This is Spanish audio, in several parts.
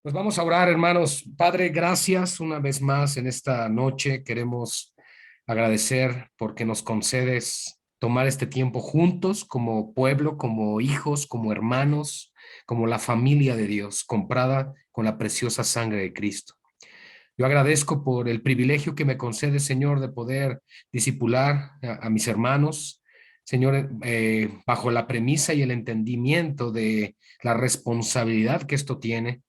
Pues vamos a orar, hermanos. Padre, gracias una vez más en esta noche. Queremos agradecer porque nos concedes tomar este tiempo juntos como pueblo, como hijos, como hermanos, como la familia de Dios, comprada con la preciosa sangre de Cristo. Yo agradezco por el privilegio que me concede, Señor, de poder disipular a mis hermanos, Señor, bajo la premisa y el entendimiento de la responsabilidad que esto tiene.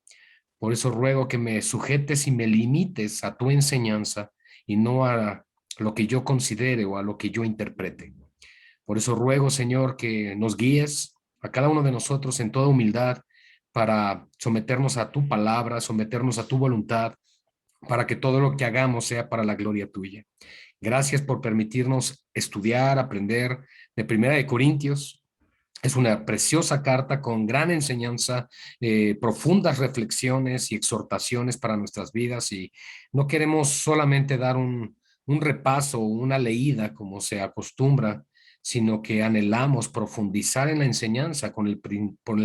Por eso ruego que me sujetes y me limites a tu enseñanza y no a lo que yo considere o a lo que yo interprete. Por eso ruego, Señor, que nos guíes a cada uno de nosotros en toda humildad para someternos a tu palabra, someternos a tu voluntad, para que todo lo que hagamos sea para la gloria tuya. Gracias por permitirnos estudiar, aprender de Primera de Corintios. Es una preciosa carta con gran enseñanza, profundas reflexiones y exhortaciones para nuestras vidas, y no queremos solamente dar un repaso o una leída como se acostumbra, sino que anhelamos profundizar en la enseñanza con el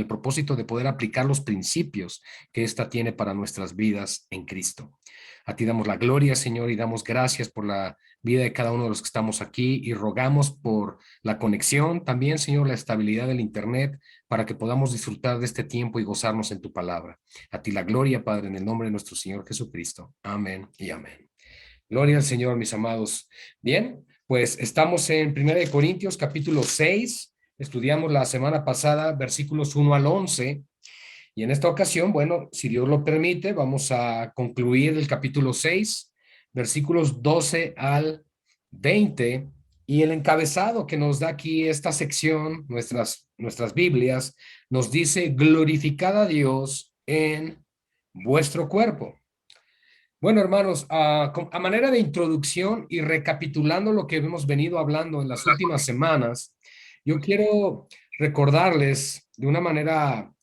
propósito de poder aplicar los principios que ésta tiene para nuestras vidas en Cristo. A ti damos la gloria, Señor, y damos gracias por la vida de cada uno de los que estamos aquí, y rogamos por la conexión, también, Señor, la estabilidad del Internet, para que podamos disfrutar de este tiempo y gozarnos en tu palabra. A ti la gloria, Padre, en el nombre de nuestro Señor Jesucristo. Amén y amén. Gloria al Señor, mis amados. Bien, pues estamos en 1 Corintios capítulo 6. Estudiamos la semana pasada versículos 1 al 11. Y en esta ocasión, bueno, si Dios lo permite, vamos a concluir el capítulo 6, versículos 12 al 20. Y el encabezado que nos da aquí esta sección, nuestras Biblias, nos dice: glorificad a Dios en vuestro cuerpo. Bueno, hermanos, a manera de introducción y recapitulando lo que hemos venido hablando en las últimas semanas, yo quiero recordarles de una manera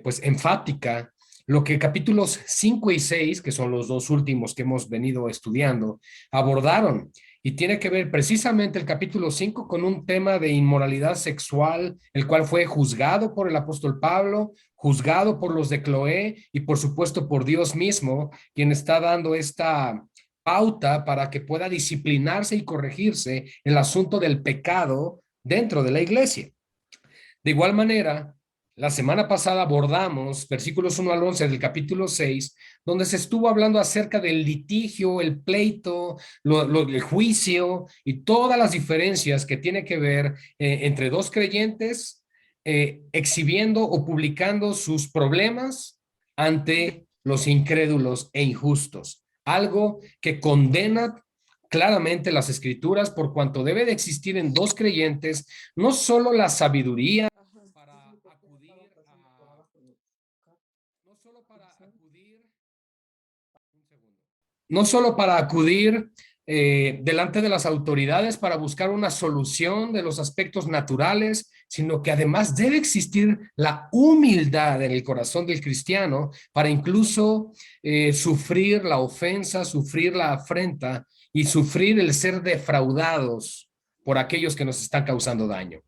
pues enfática lo que capítulos 5 y 6, que son los dos últimos que hemos venido estudiando, abordaron. Y tiene que ver precisamente el capítulo 5 con un tema de inmoralidad sexual, el cual fue juzgado por el apóstol Pablo, juzgado por los de Cloé y por supuesto por Dios mismo, quien está dando esta pauta para que pueda disciplinarse y corregirse el asunto del pecado dentro de la iglesia. De igual manera, la semana pasada abordamos versículos 1 al 11 del capítulo 6, donde se estuvo hablando acerca del litigio, el pleito, el juicio y todas las diferencias que tiene que ver entre dos creyentes exhibiendo o publicando sus problemas ante los incrédulos e injustos. Algo que condena claramente las escrituras, por cuanto debe de existir en dos creyentes no solo la sabiduría para acudir a, no solo para acudir, un segundo, no solo para acudir delante de las autoridades para buscar una solución de los aspectos naturales, sino que además debe existir la humildad en el corazón del cristiano para incluso sufrir la ofensa, sufrir la afrenta y sufrir el ser defraudados por aquellos que nos están causando daño.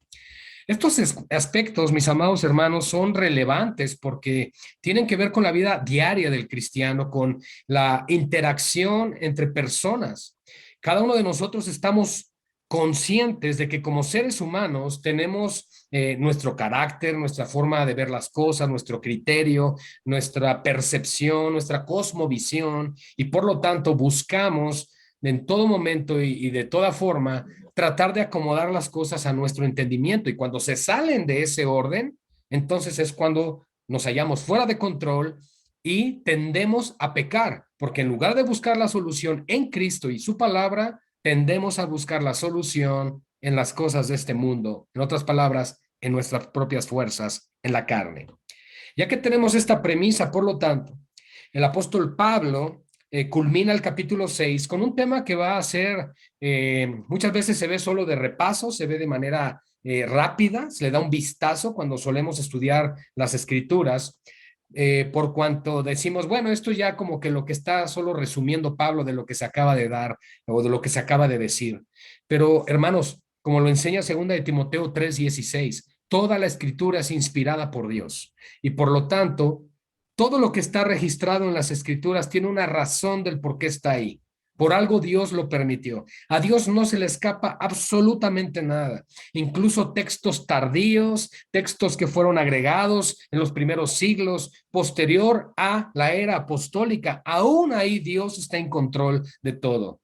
Estos aspectos, mis amados hermanos, son relevantes porque tienen que ver con la vida diaria del cristiano, con la interacción entre personas. Cada uno de nosotros estamos conscientes de que como seres humanos tenemos nuestro carácter, nuestra forma de ver las cosas, nuestro criterio, nuestra percepción, nuestra cosmovisión, y por lo tanto buscamos en todo momento y de toda forma tratar de acomodar las cosas a nuestro entendimiento, y cuando se salen de ese orden, entonces es cuando nos hallamos fuera de control y tendemos a pecar, porque en lugar de buscar la solución en Cristo y su palabra, tendemos a buscar la solución en las cosas de este mundo, en otras palabras, en nuestras propias fuerzas, en la carne. Ya que tenemos esta premisa, por lo tanto, el apóstol Pablo culmina el capítulo 6 con un tema que va a ser, muchas veces se ve solo de repaso, se ve de manera rápida, se le da un vistazo cuando solemos estudiar las escrituras, por cuanto decimos, bueno, esto ya como que lo que está solo resumiendo Pablo de lo que se acaba de dar o de lo que se acaba de decir. Pero hermanos, como lo enseña 2 Timoteo 3:16, toda la escritura es inspirada por Dios y por lo tanto Todo lo que está registrado en las escrituras tiene una razón del por qué está ahí. Por algo Dios lo permitió. A Dios no se le escapa absolutamente nada. Incluso textos tardíos, textos que fueron agregados en los primeros siglos, posterior a la era apostólica. Aún ahí Dios está en control de todo.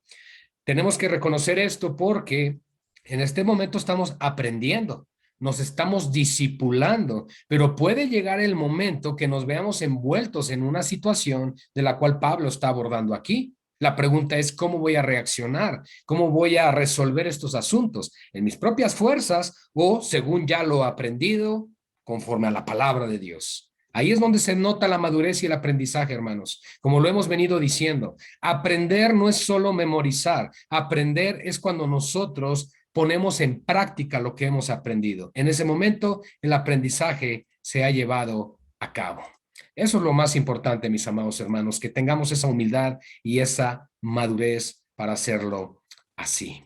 Tenemos que reconocer esto porque en este momento estamos aprendiendo, nos estamos discipulando, pero puede llegar el momento que nos veamos envueltos en una situación de la cual Pablo está abordando aquí. La pregunta es, ¿cómo voy a reaccionar? ¿Cómo voy a resolver estos asuntos? ¿En mis propias fuerzas o según ya lo aprendido conforme a la palabra de Dios? Ahí es donde se nota la madurez y el aprendizaje, hermanos. Como lo hemos venido diciendo, aprender no es solo memorizar, aprender es cuando nosotros ponemos en práctica lo que hemos aprendido. En ese momento, el aprendizaje se ha llevado a cabo. Eso es lo más importante, mis amados hermanos, que tengamos esa humildad y esa madurez para hacerlo así.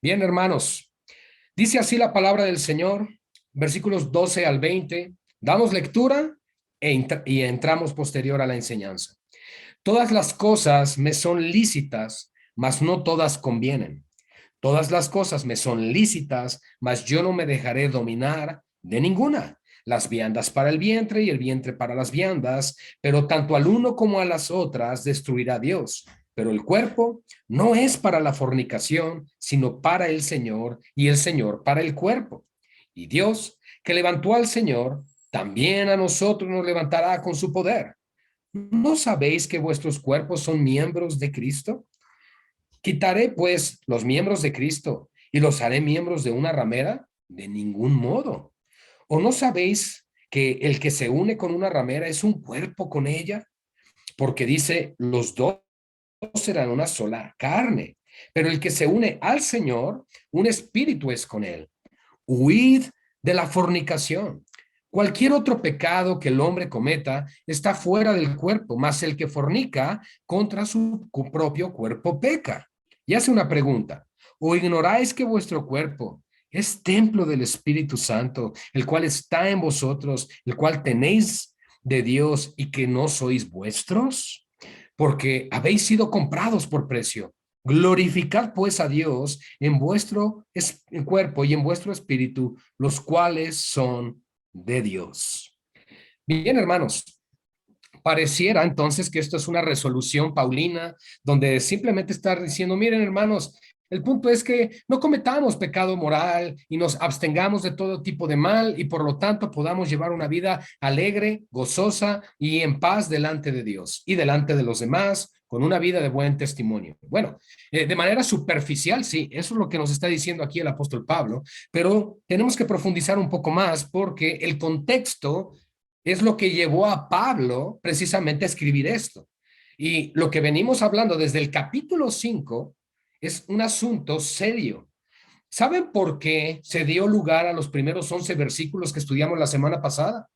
Bien, hermanos, dice así la palabra del Señor, versículos 12 al 20. Damos lectura y entramos posterior a la enseñanza. Todas las cosas me son lícitas, mas no todas convienen. Todas las cosas me son lícitas, mas yo no me dejaré dominar de ninguna. Las viandas para el vientre y el vientre para las viandas, pero tanto al uno como a las otras destruirá Dios. Pero el cuerpo no es para la fornicación, sino para el Señor, y el Señor para el cuerpo. Y Dios, que levantó al Señor, también a nosotros nos levantará con su poder. ¿No sabéis que vuestros cuerpos son miembros de Cristo? Quitaré pues los miembros de Cristo y los haré miembros de una ramera? De ningún modo. ¿O no sabéis que el que se une con una ramera es un cuerpo con ella? Porque dice, los dos serán una sola carne. Pero el que se une al Señor, un espíritu es con él. Huid de la fornicación. Cualquier otro pecado que el hombre cometa está fuera del cuerpo, mas el que fornica contra su propio cuerpo peca. Y hace una pregunta: ¿o ignoráis que vuestro cuerpo es templo del Espíritu Santo, el cual está en vosotros, el cual tenéis de Dios y que no sois vuestros? Porque habéis sido comprados por precio. Glorificad pues a Dios en vuestro cuerpo y en vuestro espíritu, los cuales son de Dios. Bien, hermanos, pareciera entonces que esto es una resolución paulina donde simplemente está diciendo, miren, hermanos, el punto es que no cometamos pecado moral y nos abstengamos de todo tipo de mal y por lo tanto podamos llevar una vida alegre, gozosa y en paz delante de Dios y delante de los demás, con una vida de buen testimonio. Bueno, de manera superficial, sí, eso es lo que nos está diciendo aquí el apóstol Pablo, pero tenemos que profundizar un poco más porque el contexto es lo que llevó a Pablo precisamente a escribir esto. Y lo que venimos hablando desde el capítulo 5 es un asunto serio. ¿Saben por qué se dio lugar a los primeros 11 versículos que estudiamos la semana pasada?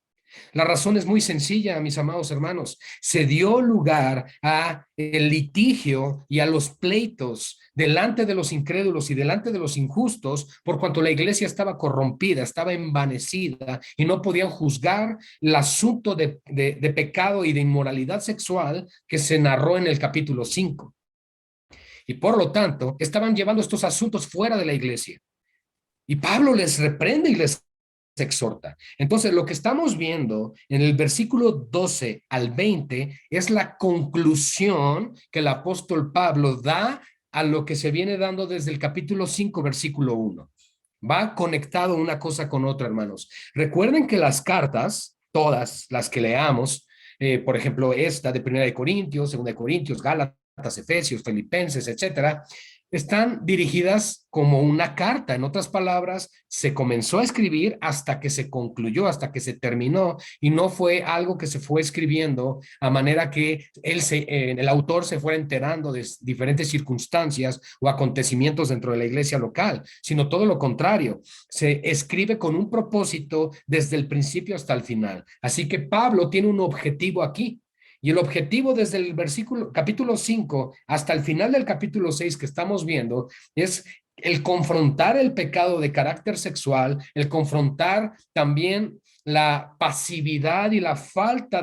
La razón es muy sencilla, mis amados hermanos. Se dio lugar a el litigio y a los pleitos delante de los incrédulos y delante de los injustos, por cuanto la iglesia estaba corrompida, estaba envanecida y no podían juzgar el asunto de pecado y de inmoralidad sexual que se narró en el capítulo 5. Y por lo tanto, estaban llevando estos asuntos fuera de la iglesia. Y Pablo les reprende y les exhorta. Entonces, lo que estamos viendo en el versículo 12 al 20 es la conclusión que el apóstol Pablo da a lo que se viene dando desde el capítulo 5, versículo 1. Va conectado una cosa con otra, hermanos. Recuerden que las cartas, todas las que leamos, por ejemplo, esta de Primera de Corintios, Segunda de Corintios, Gálatas, Efesios, Filipenses, etcétera, están dirigidas como una carta. En otras palabras, se comenzó a escribir hasta que se concluyó, hasta que se terminó, y no fue algo que se fue escribiendo a manera que el autor se fuera enterando de diferentes circunstancias o acontecimientos dentro de la iglesia local, sino todo lo contrario. Se escribe con un propósito desde el principio hasta el final. Así que Pablo tiene un objetivo aquí. Y el objetivo desde el capítulo 5 hasta el final del capítulo 6 que estamos viendo es el confrontar el pecado de carácter sexual, el confrontar también la pasividad y la falta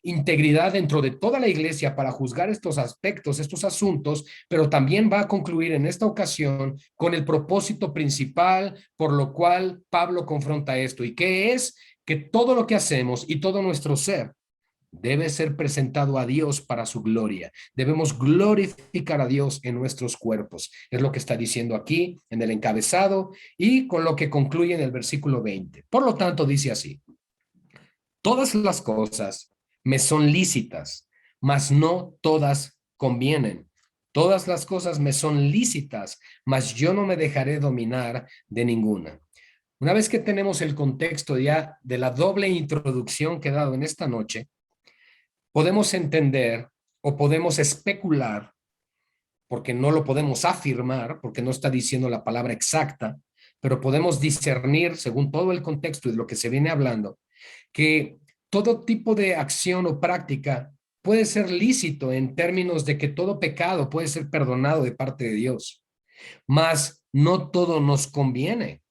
integridad dentro de toda la iglesia para juzgar estos aspectos, estos asuntos, pero también va a concluir en esta ocasión con el propósito principal por lo cual Pablo confronta esto, y que es que todo lo que hacemos y todo nuestro ser debe ser presentado a Dios para su gloria. Debemos glorificar a Dios en nuestros cuerpos. Es lo que está diciendo aquí en el encabezado y con lo que concluye en el versículo 20. Por lo tanto, dice así: todas las cosas me son lícitas, mas no todas convienen. Todas las cosas me son lícitas, mas yo no me dejaré dominar de ninguna. Una vez que tenemos el contexto ya de la doble introducción que he dado en esta noche, podemos entender o podemos especular, porque no lo podemos afirmar, porque no está diciendo la palabra exacta, pero podemos discernir, según todo el contexto y de lo que se viene hablando, que todo tipo de acción o práctica puede ser lícito en términos de que todo pecado puede ser perdonado de parte de Dios, mas no todo nos conviene.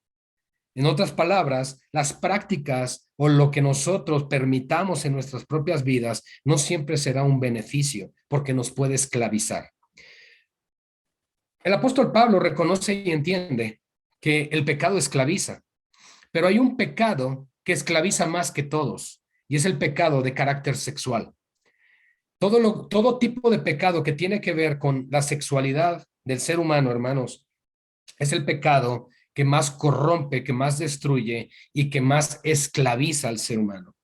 En otras palabras, las prácticas o lo que nosotros permitamos en nuestras propias vidas no siempre será un beneficio porque nos puede esclavizar. El apóstol Pablo reconoce y entiende que el pecado esclaviza, pero hay un pecado que esclaviza más que todos, y es el pecado de carácter sexual. Todo tipo de pecado que tiene que ver con la sexualidad del ser humano, hermanos, es el pecado que más corrompe, que más destruye y que más esclaviza al ser humano.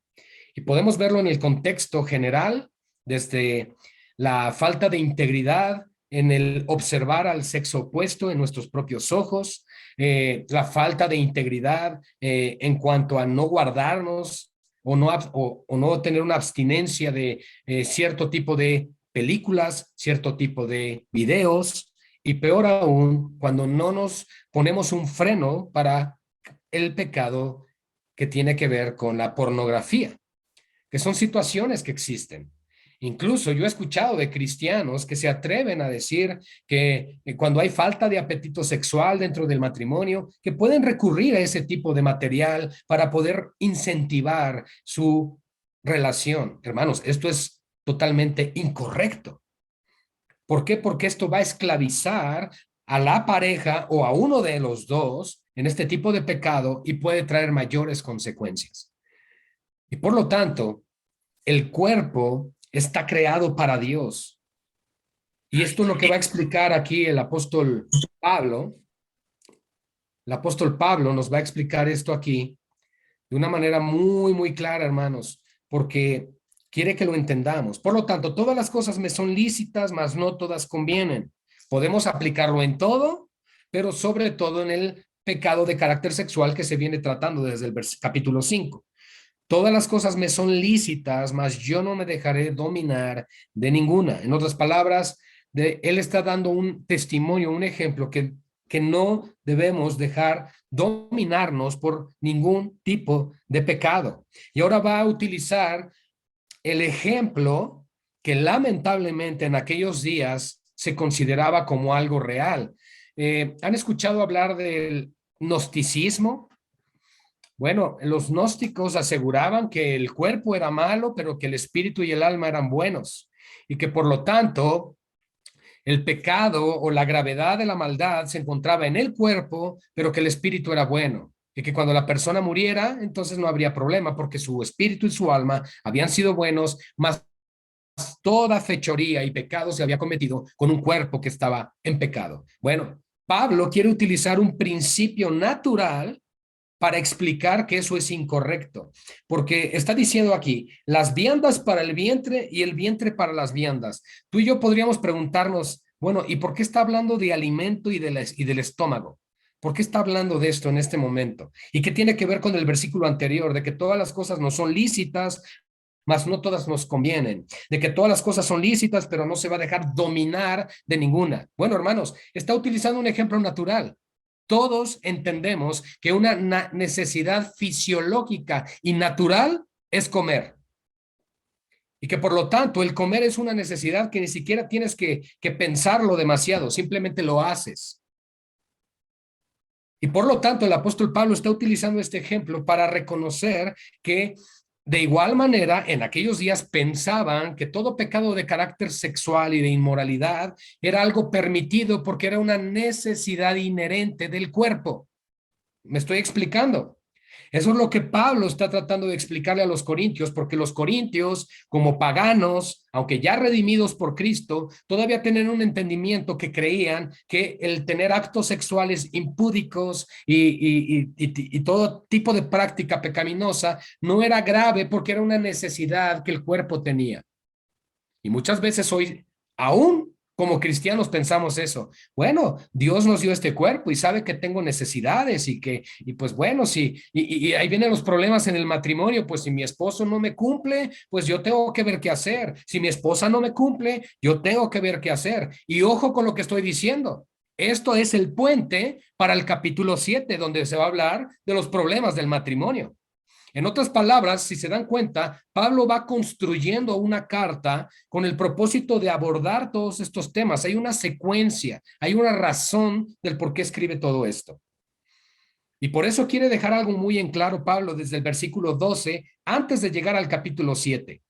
Y podemos verlo en el contexto general, desde la falta de integridad en el observar al sexo opuesto en nuestros propios ojos, la falta de integridad en cuanto a no guardarnos o no tener una abstinencia de cierto tipo de películas, cierto tipo de videos, y peor aún, cuando no nos ponemos un freno para el pecado que tiene que ver con la pornografía, que son situaciones que existen. Incluso yo he escuchado de cristianos que se atreven a decir que cuando hay falta de apetito sexual dentro del matrimonio, que pueden recurrir a ese tipo de material para poder incentivar su relación. Hermanos, esto es totalmente incorrecto. ¿Por qué? Porque esto va a esclavizar a la pareja o a uno de los dos en este tipo de pecado y puede traer mayores consecuencias. Y por lo tanto, el cuerpo está creado para Dios. Y esto es lo que va a explicar aquí el apóstol Pablo. El apóstol Pablo nos va a explicar esto aquí de una manera muy, muy clara, hermanos, porque quiere que lo entendamos. Por lo tanto, todas las cosas me son lícitas, mas no todas convienen. Podemos aplicarlo en todo, pero sobre todo en el pecado de carácter sexual que se viene tratando desde el capítulo 5. Todas las cosas me son lícitas, mas yo no me dejaré dominar de ninguna. En otras palabras, él está dando un testimonio, un ejemplo que no debemos dejar dominarnos por ningún tipo de pecado. Y ahora va a utilizar el ejemplo que lamentablemente en aquellos días se consideraba como algo real. ¿Han escuchado hablar del gnosticismo? Bueno, los gnósticos aseguraban que el cuerpo era malo, pero que el espíritu y el alma eran buenos, y que por lo tanto el pecado o la gravedad de la maldad se encontraba en el cuerpo, pero que el espíritu era bueno, y que cuando la persona muriera, entonces no habría problema, porque su espíritu y su alma habían sido buenos, más toda fechoría y pecado se había cometido con un cuerpo que estaba en pecado. Bueno, Pablo quiere utilizar un principio natural para explicar que eso es incorrecto, porque está diciendo aquí, las viandas para el vientre y el vientre para las viandas. Tú y yo podríamos preguntarnos, bueno, ¿y por qué está hablando de alimento y del estómago? ¿Por qué está hablando de esto en este momento? ¿Y qué tiene que ver con el versículo anterior, de que todas las cosas no son lícitas, mas no todas nos convienen, de que todas las cosas son lícitas, pero no se va a dejar dominar de ninguna? Bueno, hermanos, está utilizando un ejemplo natural. Todos entendemos que una necesidad fisiológica y natural es comer. Y que por lo tanto el comer es una necesidad que ni siquiera tienes que pensarlo demasiado, simplemente lo haces. Y por lo tanto el apóstol Pablo está utilizando este ejemplo para reconocer que De igual manera, en aquellos días pensaban que todo pecado de carácter sexual y de inmoralidad era algo permitido porque era una necesidad inherente del cuerpo. ¿Me estoy explicando? Eso es lo que Pablo está tratando de explicarle a los corintios, porque los corintios, como paganos, aunque ya redimidos por Cristo, todavía tienen un entendimiento que creían que el tener actos sexuales impúdicos y todo tipo de práctica pecaminosa no era grave porque era una necesidad que el cuerpo tenía. Y muchas veces hoy, aún como cristianos, pensamos eso. Bueno, Dios nos dio este cuerpo y sabe que tengo necesidades y pues bueno, sí, y ahí vienen los problemas en el matrimonio. Pues si mi esposo no me cumple, pues yo tengo que ver qué hacer. Si mi esposa no me cumple, yo tengo que ver qué hacer. Y ojo con lo que estoy diciendo. Esto es el puente para el capítulo 7, donde se va a hablar de los problemas del matrimonio. En otras palabras, si se dan cuenta, Pablo va construyendo una carta con el propósito de abordar todos estos temas. Hay una secuencia, hay una razón del por qué escribe todo esto. Y por eso quiere dejar algo muy en claro Pablo desde el versículo 12, antes de llegar al capítulo 7.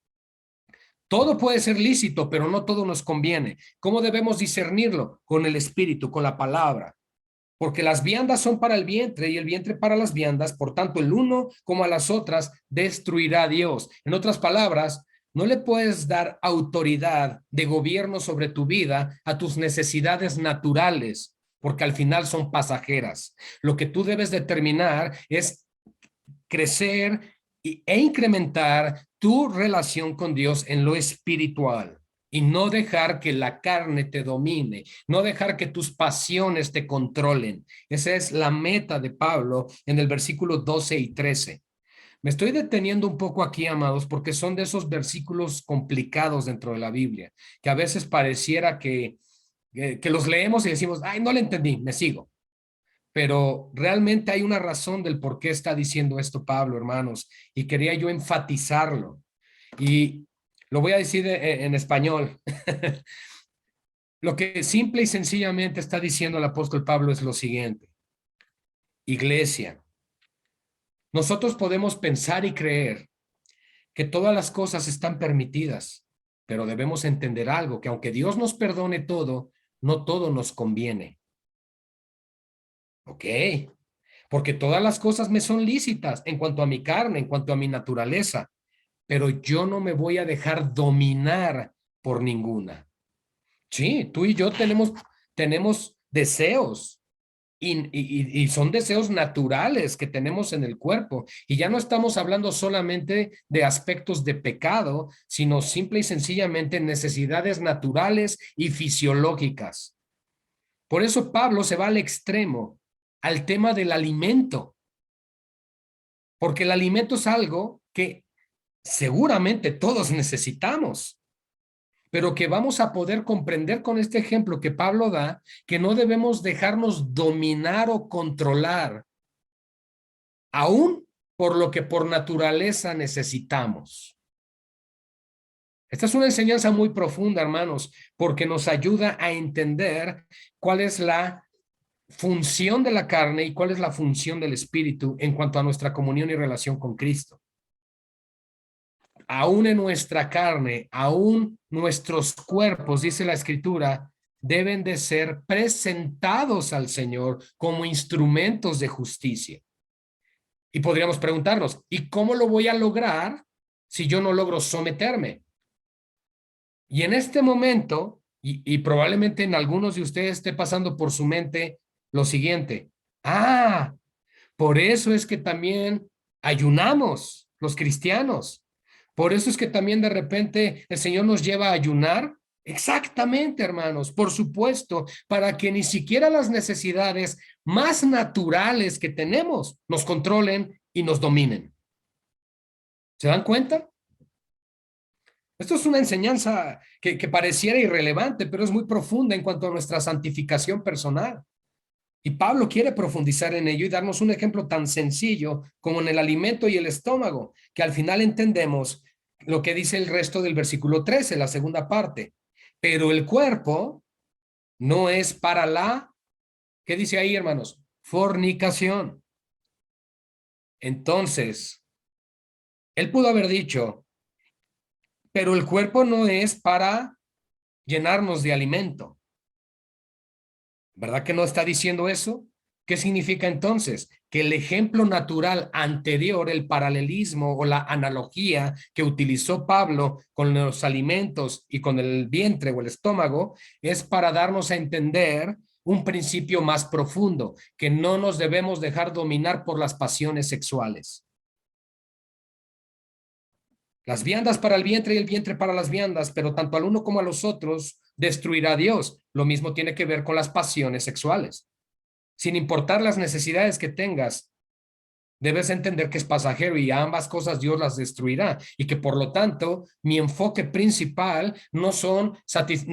Todo puede ser lícito, pero no todo nos conviene. ¿Cómo debemos discernirlo? Con el espíritu, con la palabra. Porque las viandas son para el vientre y el vientre para las viandas, por tanto el uno como a las otras destruirá a Dios. En otras palabras, no le puedes dar autoridad de gobierno sobre tu vida a tus necesidades naturales, porque al final son pasajeras. Lo que tú debes determinar es crecer e incrementar tu relación con Dios en lo espiritual y no dejar que la carne te domine, no dejar que tus pasiones te controlen. Esa es la meta de Pablo en el versículo 12 y 13. Me estoy deteniendo un poco aquí, amados, porque son de esos versículos complicados dentro de la Biblia, que a veces pareciera que los leemos y decimos, ay, no le entendí, me sigo. Pero realmente hay una razón del por qué está diciendo esto Pablo, hermanos, y quería yo enfatizarlo. Y lo voy a decir en español. Lo que simple y sencillamente está diciendo el apóstol Pablo es lo siguiente. Iglesia, nosotros podemos pensar y creer que todas las cosas están permitidas, pero debemos entender algo, que aunque Dios nos perdone todo, no todo nos conviene. ¿Ok? Porque todas las cosas me son lícitas en cuanto a mi carne, en cuanto a mi naturaleza, pero yo no me voy a dejar dominar por ninguna. Sí, tú y yo tenemos deseos y son deseos naturales que tenemos en el cuerpo. Y ya no estamos hablando solamente de aspectos de pecado, sino simple y sencillamente necesidades naturales y fisiológicas. Por eso Pablo se va al extremo, al tema del alimento, porque el alimento es algo que seguramente todos necesitamos, pero que vamos a poder comprender con este ejemplo que Pablo da, que no debemos dejarnos dominar o controlar, aún por lo que por naturaleza necesitamos. Esta es una enseñanza muy profunda, hermanos, porque nos ayuda a entender cuál es la función de la carne y cuál es la función del espíritu en cuanto a nuestra comunión y relación con Cristo. Aún en nuestra carne, aún nuestros cuerpos, dice la escritura, deben de ser presentados al Señor como instrumentos de justicia. Y podríamos preguntarnos, ¿y cómo lo voy a lograr si yo no logro someterme? Y en este momento, y probablemente en algunos de ustedes esté pasando por su mente lo siguiente, por eso es que también ayunamos los cristianos. Por eso es que también de repente el Señor nos lleva a ayunar. Exactamente, hermanos, por supuesto, para que ni siquiera las necesidades más naturales que tenemos nos controlen y nos dominen. ¿Se dan cuenta? Esto es una enseñanza que pareciera irrelevante, pero es muy profunda en cuanto a nuestra santificación personal. Y Pablo quiere profundizar en ello y darnos un ejemplo tan sencillo como en el alimento y el estómago, que al final entendemos lo que dice el resto del versículo 13, la segunda parte. Pero el cuerpo no es para la, ¿qué dice ahí, hermanos? Fornicación. Entonces, Él pudo haber dicho, pero el cuerpo no es para llenarnos de alimento. ¿Verdad que no está diciendo eso? ¿Qué significa entonces? Que el ejemplo natural anterior, el paralelismo o la analogía que utilizó Pablo con los alimentos y con el vientre o el estómago es para darnos a entender un principio más profundo, que no nos debemos dejar dominar por las pasiones sexuales. Las viandas para el vientre y el vientre para las viandas, pero tanto al uno como a los otros destruirá a Dios. Lo mismo tiene que ver con las pasiones sexuales. Sin importar las necesidades que tengas, debes entender que es pasajero y ambas cosas Dios las destruirá y que por lo tanto mi enfoque principal no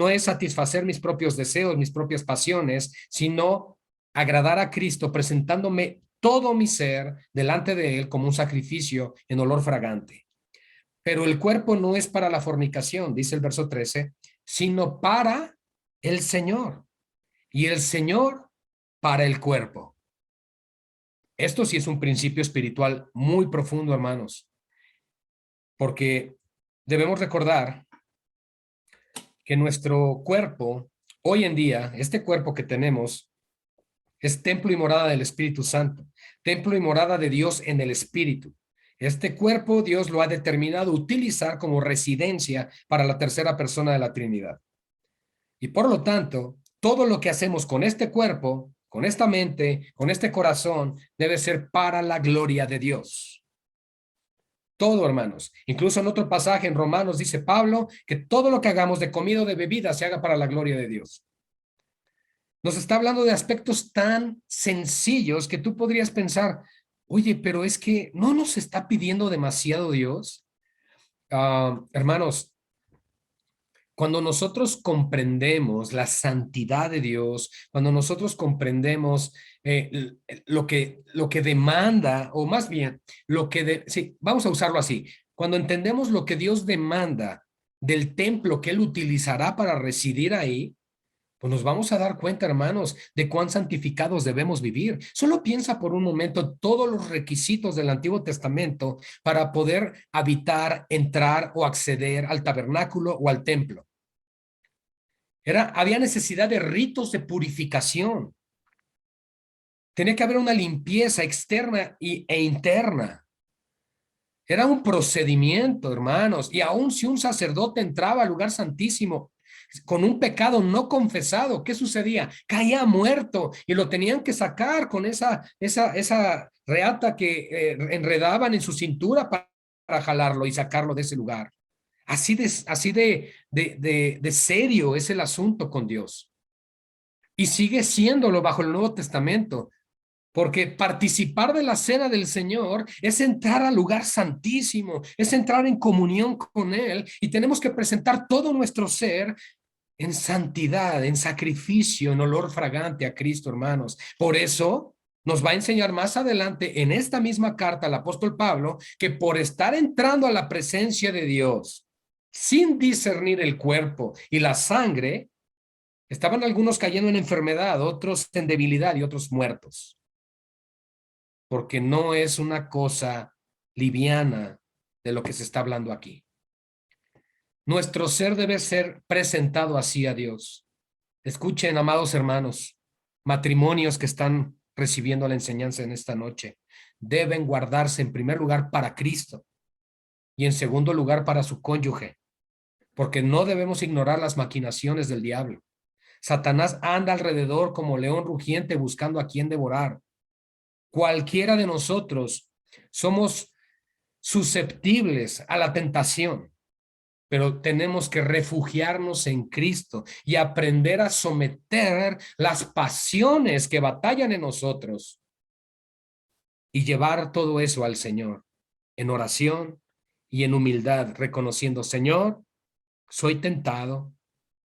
es satisfacer mis propios deseos, mis propias pasiones, sino agradar a Cristo presentándome todo mi ser delante de Él como un sacrificio en olor fragante. Pero el cuerpo no es para la fornicación, dice el verso 13, sino para el Señor y el Señor para el cuerpo. Esto sí es un principio espiritual muy profundo, hermanos, porque debemos recordar que nuestro cuerpo, hoy en día, este cuerpo que tenemos, es templo y morada del Espíritu Santo, templo y morada de Dios en el Espíritu. Este cuerpo Dios lo ha determinado utilizar como residencia para la tercera persona de la Trinidad. Y por lo tanto, todo lo que hacemos con este cuerpo, con esta mente, con este corazón, debe ser para la gloria de Dios. Todo, hermanos. Incluso en otro pasaje en Romanos dice Pablo que todo lo que hagamos de comida o de bebida se haga para la gloria de Dios. Nos está hablando de aspectos tan sencillos que tú podrías pensar, oye, pero es que no nos está pidiendo demasiado Dios. Hermanos, cuando nosotros comprendemos la santidad de Dios, cuando nosotros comprendemos lo que demanda, o más bien, sí, vamos a usarlo así, cuando entendemos lo que Dios demanda del templo que Él utilizará para residir ahí, pues nos vamos a dar cuenta, hermanos, de cuán santificados debemos vivir. Solo piensa por un momento todos los requisitos del Antiguo Testamento para poder habitar, entrar o acceder al tabernáculo o al templo. Había necesidad de ritos de purificación. Tenía que haber una limpieza externa e interna. Era un procedimiento, hermanos. Y aun si un sacerdote entraba al lugar santísimo con un pecado no confesado, ¿qué sucedía? Caía muerto y lo tenían que sacar con esa reata que enredaban en su cintura para jalarlo y sacarlo de ese lugar. Así de serio es el asunto con Dios. Y sigue siéndolo bajo el Nuevo Testamento, porque participar de la cena del Señor es entrar al lugar santísimo, es entrar en comunión con Él y tenemos que presentar todo nuestro ser en santidad, en sacrificio, en olor fragante a Cristo, hermanos. Por eso nos va a enseñar más adelante en esta misma carta al apóstol Pablo que por estar entrando a la presencia de Dios sin discernir el cuerpo y la sangre, estaban algunos cayendo en enfermedad, otros en debilidad y otros muertos. Porque no es una cosa liviana de lo que se está hablando aquí. Nuestro ser debe ser presentado así a Dios. Escuchen, amados hermanos, matrimonios que están recibiendo la enseñanza en esta noche, deben guardarse en primer lugar para Cristo y en segundo lugar para su cónyuge, porque no debemos ignorar las maquinaciones del diablo. Satanás anda alrededor como león rugiente buscando a quien devorar. Cualquiera de nosotros somos susceptibles a la tentación, pero tenemos que refugiarnos en Cristo y aprender a someter las pasiones que batallan en nosotros y llevar todo eso al Señor en oración y en humildad, reconociendo, Señor, soy tentado,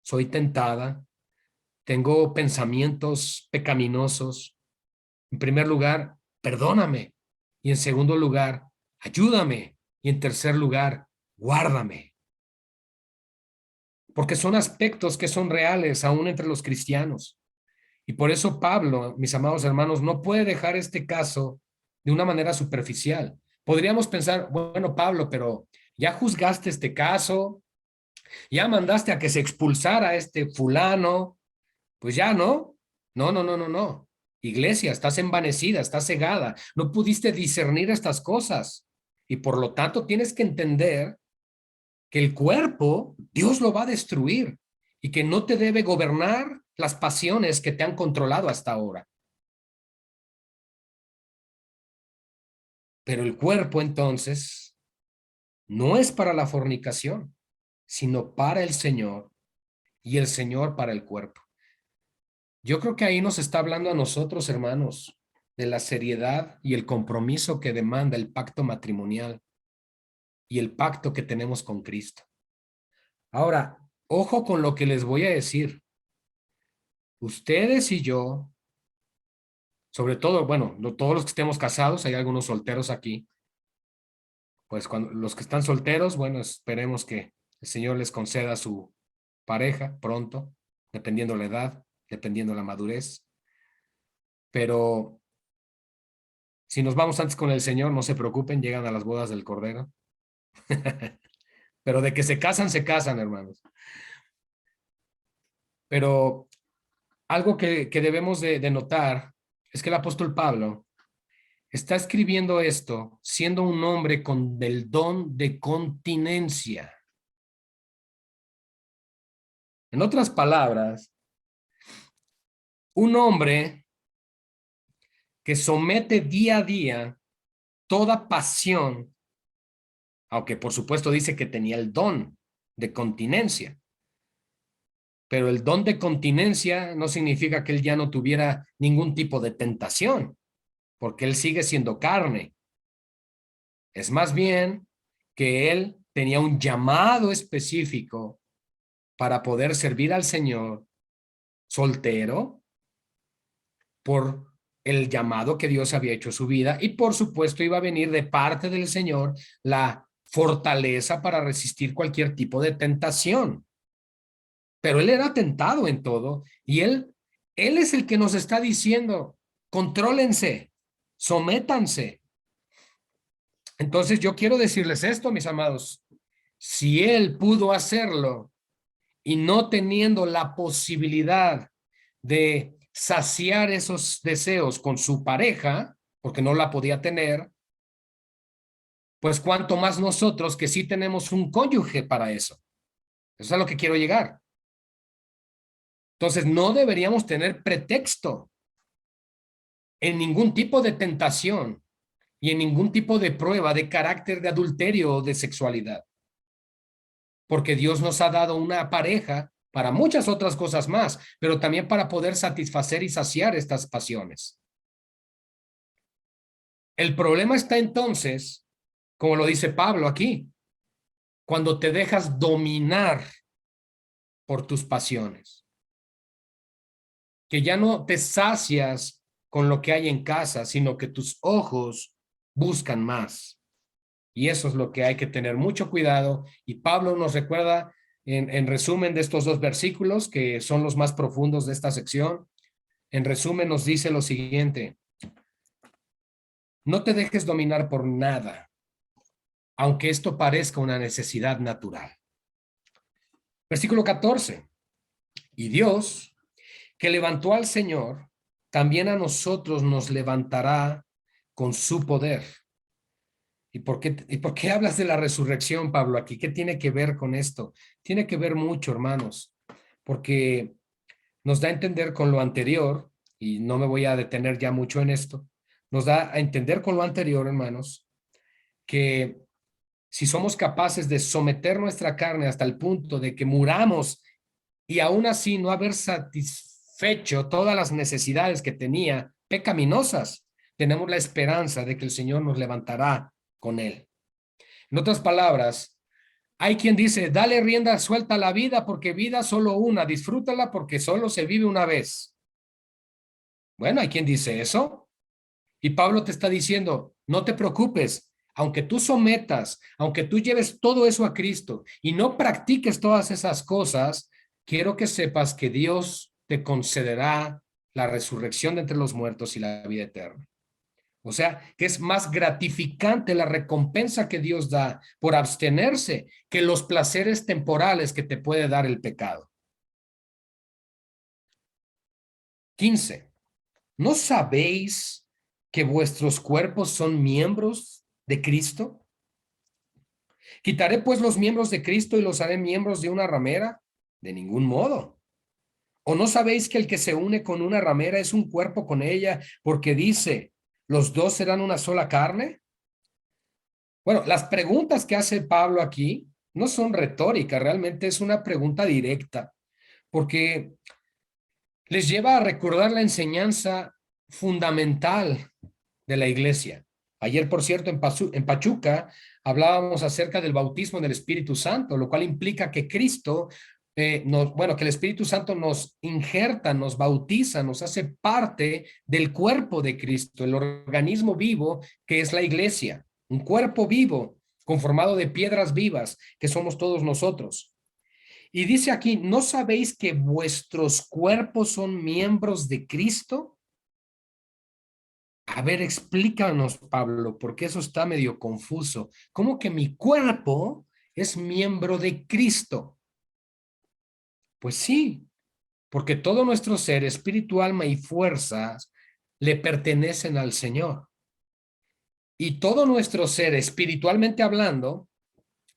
soy tentada, tengo pensamientos pecaminosos. En primer lugar, perdóname. Y en segundo lugar, ayúdame. Y en tercer lugar, guárdame. Porque son aspectos que son reales aún entre los cristianos. Y por eso Pablo, mis amados hermanos, no puede dejar este caso de una manera superficial. Podríamos pensar, bueno, Pablo, pero ya juzgaste este caso, ya mandaste a que se expulsara a este fulano, pues ya no. No, no, no, no, no. Iglesia, estás envanecida, estás cegada, no pudiste discernir estas cosas y por lo tanto tienes que entender que el cuerpo Dios lo va a destruir y que no te debe gobernar las pasiones que te han controlado hasta ahora. Pero el cuerpo entonces no es para la fornicación, sino para el Señor y el Señor para el cuerpo. Yo creo que ahí nos está hablando a nosotros, hermanos, de la seriedad y el compromiso que demanda el pacto matrimonial y el pacto que tenemos con Cristo. Ahora, ojo con lo que les voy a decir. Ustedes y yo, sobre todo, bueno, no, todos los que estemos casados, hay algunos solteros aquí, pues cuando los que están solteros, bueno, esperemos que el Señor les conceda su pareja pronto, dependiendo la edad, dependiendo la madurez. Pero si nos vamos antes con el Señor, no se preocupen, llegan a las bodas del Cordero. Pero de que se casan, hermanos. Pero algo que debemos de notar es que el apóstol Pablo está escribiendo esto siendo un hombre con el don de continencia. En otras palabras, un hombre que somete día a día toda pasión, aunque por supuesto dice que tenía el don de continencia, pero el don de continencia no significa que él ya no tuviera ningún tipo de tentación, porque él sigue siendo carne. Es más bien que él tenía un llamado específico para poder servir al Señor soltero por el llamado que Dios había hecho a su vida y por supuesto iba a venir de parte del Señor la fortaleza para resistir cualquier tipo de tentación. Pero él era tentado en todo y él es el que nos está diciendo, contrólense, sométanse. Entonces yo quiero decirles esto, mis amados, si él pudo hacerlo y no teniendo la posibilidad de saciar esos deseos con su pareja, porque no la podía tener, pues cuanto más nosotros que sí tenemos un cónyuge para eso. Eso es a lo que quiero llegar. Entonces no deberíamos tener pretexto en ningún tipo de tentación y en ningún tipo de prueba de carácter de adulterio o de sexualidad. Porque Dios nos ha dado una pareja para muchas otras cosas más, pero también para poder satisfacer y saciar estas pasiones. El problema está entonces, como lo dice Pablo aquí, cuando te dejas dominar por tus pasiones, que ya no te sacias con lo que hay en casa, sino que tus ojos buscan más. Y eso es lo que hay que tener mucho cuidado. Y Pablo nos recuerda en resumen de estos dos versículos, que son los más profundos de esta sección. En resumen nos dice lo siguiente: no te dejes dominar por nada, aunque esto parezca una necesidad natural. Versículo 14. Y Dios, que levantó al Señor, también a nosotros nos levantará con su poder. ¿Y por qué hablas de la resurrección, Pablo, aquí? ¿Qué tiene que ver con esto? Tiene que ver mucho, hermanos, porque nos da a entender con lo anterior, y no me voy a detener ya mucho en esto, nos da a entender con lo anterior, hermanos, que si somos capaces de someter nuestra carne hasta el punto de que muramos y aún así no haber satisfecho todas las necesidades que tenía pecaminosas, tenemos la esperanza de que el Señor nos levantará con él. En otras palabras, hay quien dice, dale rienda suelta a la vida porque vida solo una, disfrútala porque solo se vive una vez. Bueno, hay quien dice eso. Y Pablo te está diciendo, no te preocupes, aunque tú sometas, aunque tú lleves todo eso a Cristo y no practiques todas esas cosas, quiero que sepas que Dios te concederá la resurrección de entre los muertos y la vida eterna. O sea, que es más gratificante la recompensa que Dios da por abstenerse que los placeres temporales que te puede dar el pecado. 15. ¿No sabéis que vuestros cuerpos son miembros de Cristo? ¿Quitaré pues los miembros de Cristo y los haré miembros de una ramera? De ningún modo. ¿O no sabéis que el que se une con una ramera es un cuerpo con ella, porque dice, los dos serán una sola carne? Bueno, las preguntas que hace Pablo aquí no son retóricas, realmente es una pregunta directa, porque les lleva a recordar la enseñanza fundamental de la iglesia. Ayer, por cierto, en Pachuca hablábamos acerca del bautismo del Espíritu Santo, lo cual implica que Cristo, que el Espíritu Santo nos injerta, nos bautiza, nos hace parte del cuerpo de Cristo, el organismo vivo que es la iglesia, un cuerpo vivo conformado de piedras vivas que somos todos nosotros. Y dice aquí, ¿no sabéis que vuestros cuerpos son miembros de Cristo? A ver, explícanos, Pablo, porque eso está medio confuso. ¿Cómo que mi cuerpo es miembro de Cristo? Pues sí, porque todo nuestro ser, espíritu, alma y fuerzas le pertenecen al Señor. Y todo nuestro ser, espiritualmente hablando,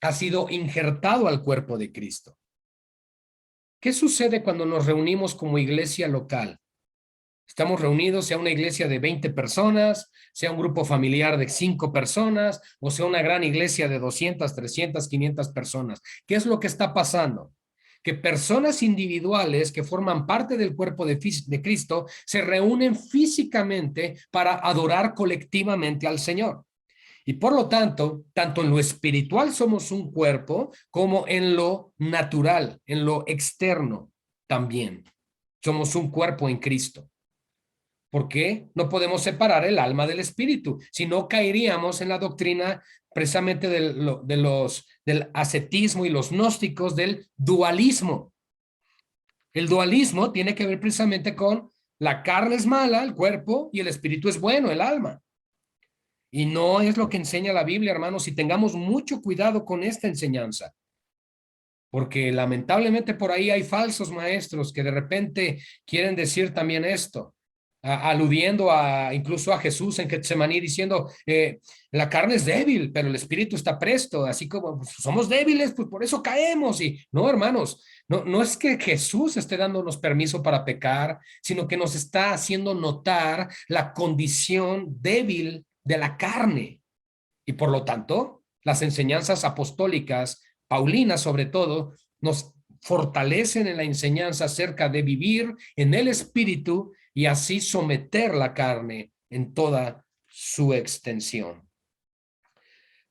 ha sido injertado al cuerpo de Cristo. ¿Qué sucede cuando nos reunimos como iglesia local? Estamos reunidos, sea una iglesia de 20 personas, sea un grupo familiar de 5 personas, o sea una gran iglesia de 200, 300, 500 personas. ¿Qué es lo que está pasando? Que personas individuales que forman parte del cuerpo de Cristo se reúnen físicamente para adorar colectivamente al Señor. Y por lo tanto, tanto en lo espiritual somos un cuerpo como en lo natural, en lo externo también. Somos un cuerpo en Cristo. ¿Por qué? No podemos separar el alma del espíritu, si no caeríamos en la doctrina precisamente del ascetismo y los gnósticos del dualismo. El dualismo tiene que ver precisamente con la carne es mala, el cuerpo, y el espíritu es bueno, el alma. Y no es lo que enseña la Biblia, hermanos, y tengamos mucho cuidado con esta enseñanza, porque lamentablemente por ahí hay falsos maestros que de repente quieren decir también esto, aludiendo incluso a Jesús en Getsemaní diciendo, la carne es débil, pero el espíritu está presto, así como pues, somos débiles, pues por eso caemos. Y no, hermanos, no es que Jesús esté dándonos permiso para pecar, sino que nos está haciendo notar la condición débil de la carne. Y por lo tanto, las enseñanzas apostólicas, Paulinas sobre todo, nos fortalecen en la enseñanza acerca de vivir en el espíritu y así someter la carne en toda su extensión.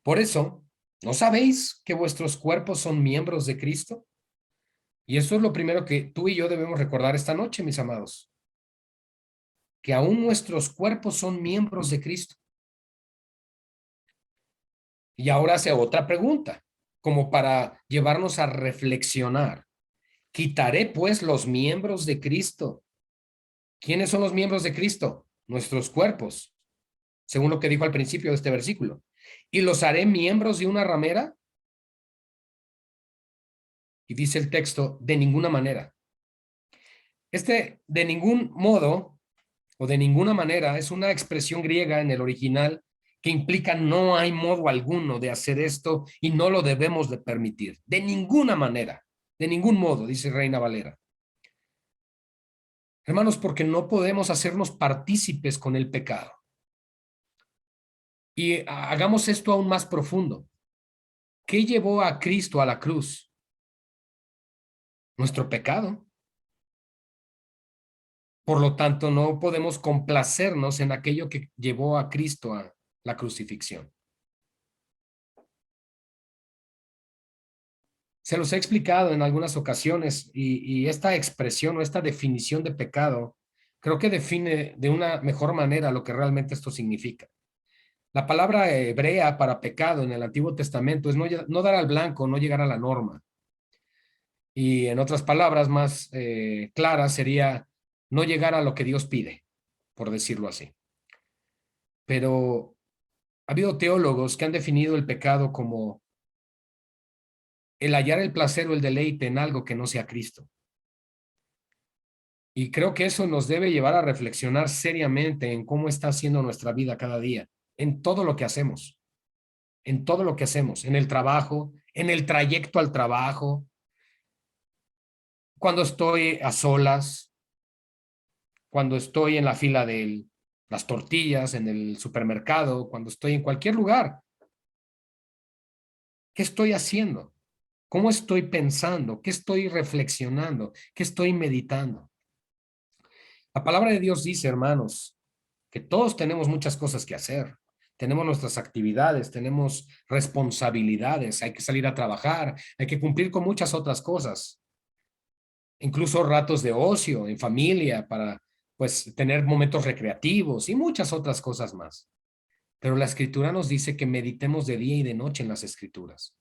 Por eso, ¿no sabéis que vuestros cuerpos son miembros de Cristo? Y esto es lo primero que tú y yo debemos recordar esta noche, mis amados, que aún nuestros cuerpos son miembros de Cristo. Y ahora hace otra pregunta, como para llevarnos a reflexionar. Quitaré pues los miembros de Cristo. ¿Quiénes son los miembros de Cristo? Nuestros cuerpos, según lo que dijo al principio de este versículo. ¿Y los haré miembros de una ramera? Y dice el texto, de ninguna manera. Este de ningún modo o de ninguna manera es una expresión griega en el original que implica no hay modo alguno de hacer esto y no lo debemos de permitir. De ninguna manera, de ningún modo, dice Reina Valera. Hermanos, porque no podemos hacernos partícipes con el pecado. Y hagamos esto aún más profundo. ¿Qué llevó a Cristo a la cruz? Nuestro pecado. Por lo tanto, no podemos complacernos en aquello que llevó a Cristo a la crucifixión. Se los he explicado en algunas ocasiones y esta expresión o esta definición de pecado creo que define de una mejor manera lo que realmente esto significa. La palabra hebrea para pecado en el Antiguo Testamento es no dar al blanco, no llegar a la norma. Y en otras palabras más claras sería no llegar a lo que Dios pide, por decirlo así. pero ha habido teólogos que han definido el pecado como el hallar el placer o el deleite en algo que no sea Cristo. Y creo que eso nos debe llevar a reflexionar seriamente en cómo está siendo nuestra vida cada día, en todo lo que hacemos, en todo lo que hacemos, en el trabajo, en el trayecto al trabajo, cuando estoy a solas, cuando estoy en la fila de las tortillas, en el supermercado, cuando estoy en cualquier lugar. ¿Qué estoy haciendo? ¿Cómo estoy pensando? ¿Qué estoy reflexionando? ¿Qué estoy meditando? La palabra de Dios dice, hermanos, que todos tenemos muchas cosas que hacer. Tenemos nuestras actividades, tenemos responsabilidades, hay que salir a trabajar, hay que cumplir con muchas otras cosas, incluso ratos de ocio en familia para pues tener momentos recreativos y muchas otras cosas más. Pero la escritura nos dice que meditemos de día y de noche en las escrituras.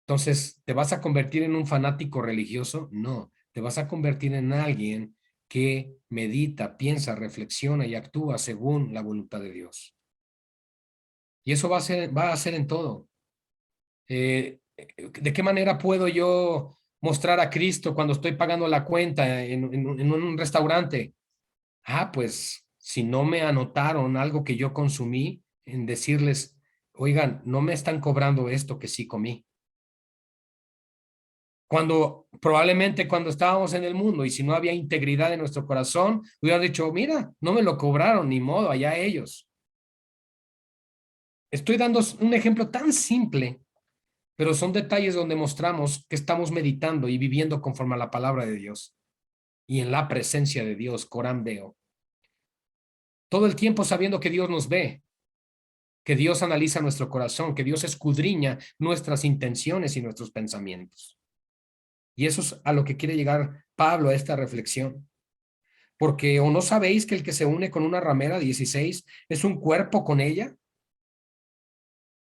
Entonces, ¿te vas a convertir en un fanático religioso? No, te vas a convertir en alguien que medita, piensa, reflexiona y actúa según la voluntad de Dios. Y eso va a ser en todo. ¿De qué manera puedo yo mostrar a Cristo cuando estoy pagando la cuenta en un restaurante? Ah, pues si no me anotaron algo que yo consumí, en decirles, oigan, no me están cobrando esto que sí comí. Cuando probablemente cuando estábamos en el mundo y si no había integridad en nuestro corazón, hubiera dicho, mira, no me lo cobraron, ni modo, allá ellos. Estoy dando un ejemplo tan simple, pero son detalles donde mostramos que estamos meditando y viviendo conforme a la palabra de Dios y en la presencia de Dios, Corán veo. Todo el tiempo sabiendo que Dios nos ve, que Dios analiza nuestro corazón, que Dios escudriña nuestras intenciones y nuestros pensamientos. Y eso es a lo que quiere llegar Pablo a esta reflexión. Porque o no sabéis que el que se une con una ramera 16 es un cuerpo con ella,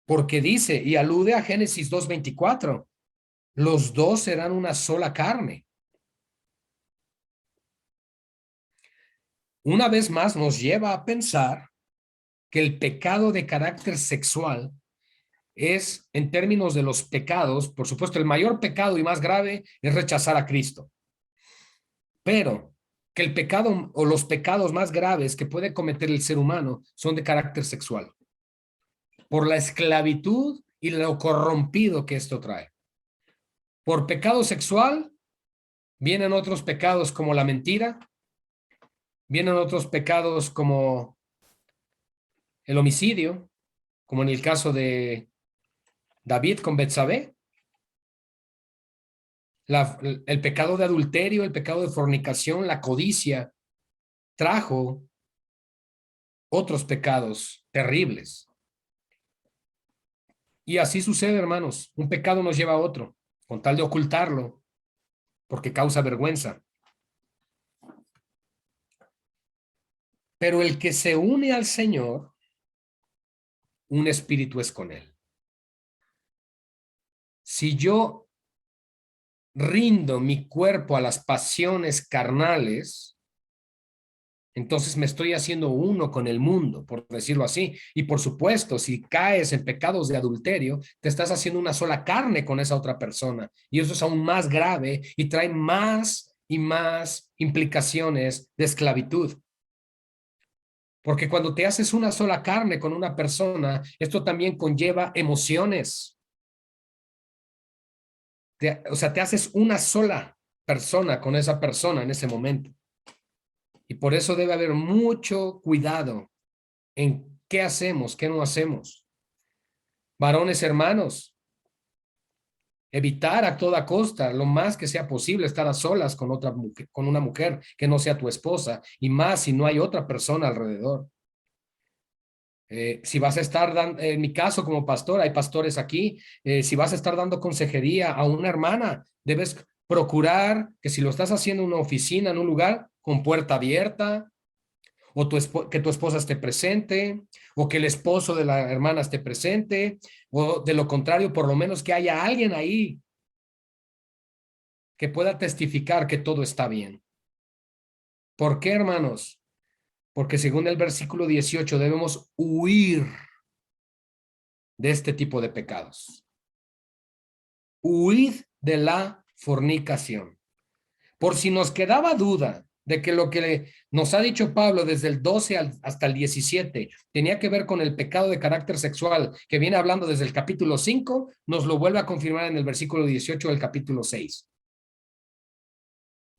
porque dice y alude a Génesis 2:24, los dos serán una sola carne. Una vez más nos lleva a pensar que el pecado de carácter sexual es, en términos de los pecados, por supuesto, el mayor pecado y más grave es rechazar a Cristo, pero que el pecado o los pecados más graves que puede cometer el ser humano son de carácter sexual, por la esclavitud y lo corrompido que esto trae. Por pecado sexual vienen otros pecados como la mentira, vienen otros pecados como el homicidio, como en el caso de David con Betsabé, el pecado de adulterio, el pecado de fornicación, la codicia, trajo otros pecados terribles. Y así sucede, hermanos. Un pecado nos lleva a otro, con tal de ocultarlo, porque causa vergüenza. Pero el que se une al Señor, un espíritu es con él. Si yo rindo mi cuerpo a las pasiones carnales, entonces me estoy haciendo uno con el mundo, por decirlo así. Y por supuesto, si caes en pecados de adulterio, te estás haciendo una sola carne con esa otra persona. Y eso es aún más grave y trae más y más implicaciones de esclavitud. Porque cuando te haces una sola carne con una persona, esto también conlleva emociones. O sea, te haces una sola persona con esa persona en ese momento. Y por eso debe haber mucho cuidado en qué hacemos, qué no hacemos. Varones hermanos, evitar a toda costa, lo más que sea posible, estar a solas con otra mujer, con una mujer que no sea tu esposa, y más si no hay otra persona alrededor. Si vas a estar dando, en mi caso como pastor, hay pastores aquí, si vas a estar dando consejería a una hermana, debes procurar que si lo estás haciendo en una oficina, en un lugar con puerta abierta, o que tu esposa esté presente, o que el esposo de la hermana esté presente, o de lo contrario, por lo menos que haya alguien ahí que pueda testificar que todo está bien. ¿Por qué, hermanos? Porque según el versículo 18 debemos huir de este tipo de pecados. Huid de la fornicación. Por si nos quedaba duda de que lo que nos ha dicho Pablo desde el 12 hasta el 17 tenía que ver con el pecado de carácter sexual que viene hablando desde el capítulo 5, nos lo vuelve a confirmar en el versículo 18 del capítulo 6.